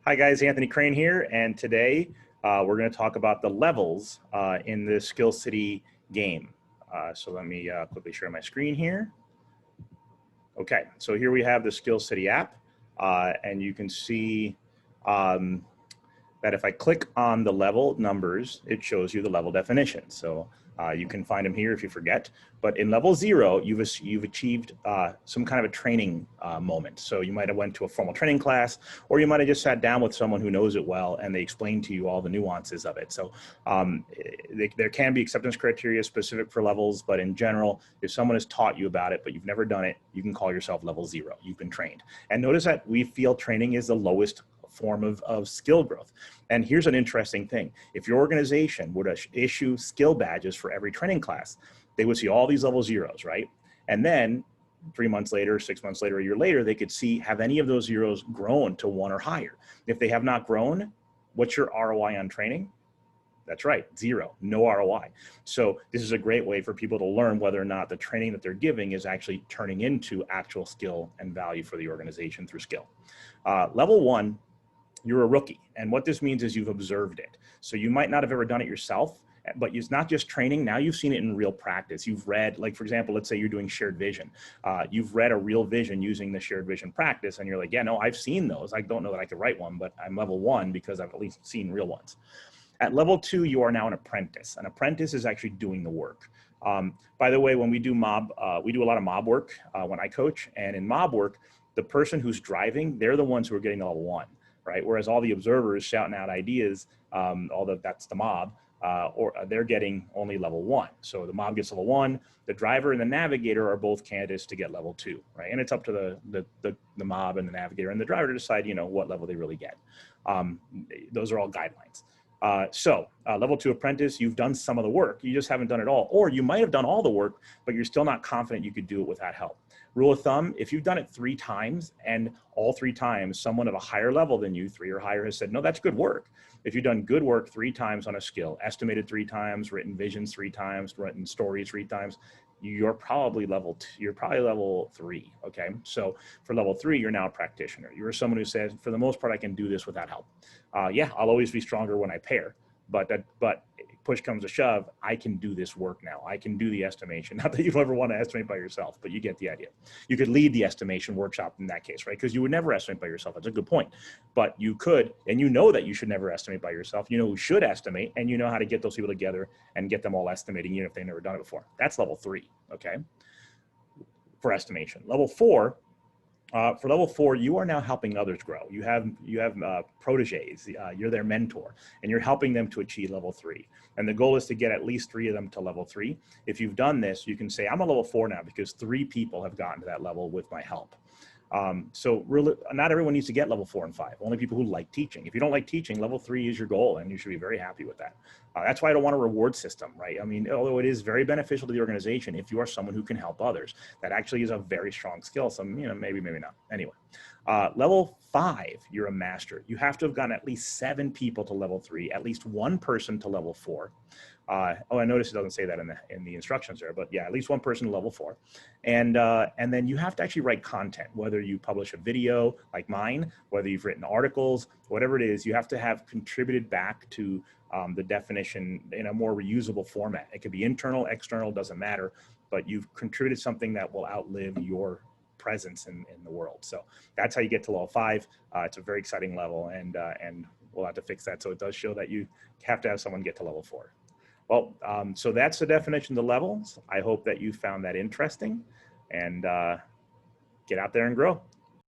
Hi guys, Anthony Crane here, and today we're going to talk about the levels in the Skill City game. So let me quickly share my screen here. Okay, so here we have the Skill City app, and you can see that if I click on the level numbers, it shows you the level definition. So you can find them here if you forget. But in level 0, you've achieved some kind of a training moment. So you might have went to a formal training class, or you might have just sat down with someone who knows it well and they explain to you all the nuances of it. So there can be acceptance criteria specific for levels, but in general, if someone has taught you about it, but you've never done it, you can call yourself level 0. You've been trained. And notice that we feel training is the lowest form of skill growth. And here's an interesting thing. If your organization were to issue skill badges for every training class, they would see all these level 0s, right? And then 3 months later, 6 months later, a year later, they could see, have any of those 0s grown to 1 or higher? If they have not grown, what's your ROI on training? That's right, 0, no ROI. So this is a great way for people to learn whether or not the training that they're giving is actually turning into actual skill and value for the organization through skill. Level 1, you're a rookie. And what this means is you've observed it. So you might not have ever done it yourself, but it's not just training. Now you've seen it in real practice. You've read, like, for example, let's say you're doing shared vision. You've read a real vision using the shared vision practice, and you're like, yeah, no, I've seen those. I don't know that I could write one, but I'm level 1 because I've at least seen real ones. At level 2, you are now an apprentice. An apprentice is actually doing the work. By the way, when we do mob, we do a lot of mob work when I coach, and in mob work, the person who's driving, they're the ones who are getting the level 1. Right? Whereas all the observers shouting out ideas, although that's the mob, or they're getting only level 1. So the mob gets level 1, the driver and the navigator are both candidates to get level 2, right? And it's up to the mob and the navigator and the driver to decide, you know, what level they really get. Those are all guidelines. Level 2 apprentice, you've done some of the work, you just haven't done it all. Or you might have done all the work, but you're still not confident you could do it without help. Rule of thumb, if you've done it 3 times and all 3 times someone of a higher level than you, 3 or higher, has said, no, that's good work. If you've done good work 3 times on a skill, estimated 3 times, written visions 3 times, written stories 3 times, you're probably level 3, okay? So for level 3, you're now a practitioner. You're someone who says, for the most part, I can do this without help. Yeah, I'll always be stronger when I pair, but push comes to shove, I can do this work now. I can do the estimation. Not that you ever want to estimate by yourself, but you get the idea. You could lead the estimation workshop in that case, right? Because you would never estimate by yourself. That's a good point. But you could, and you know that you should never estimate by yourself. You know who should estimate, and you know how to get those people together and get them all estimating, even if they've never done it before. That's level 3, okay? For estimation. Level 4, for level 4, you are now helping others grow. You have proteges, you're their mentor, and you're helping them to achieve level 3. And the goal is to get at least 3 of them to level 3. If you've done this, you can say, I'm a level 4 now because 3 people have gotten to that level with my help. So really, not everyone needs to get level 4 and 5, only people who like teaching. If you don't like teaching, level 3 is your goal, and you should be very happy with that. That's why I don't want a reward system, right? I mean, although it is very beneficial to the organization, if you are someone who can help others, that actually is a very strong skill. So, you know, maybe not. Anyway, level 5, you're a master. You have to have gotten at least 7 people to level 3, at least 1 person to level 4. I noticed it doesn't say that in the instructions there, but yeah, at least 1 person to level 4. And then you have to actually write content, whether you publish a video like mine, whether you've written articles, whatever it is, you have to have contributed back to the definition in a more reusable format. It could be internal, external, doesn't matter, but you've contributed something that will outlive your presence in the world. So that's how you get to level 5. It's a very exciting level, and we'll have to fix that. So it does show that you have to have someone get to level 4. Well, so that's the definition of the levels. I hope that you found that interesting, and get out there and grow.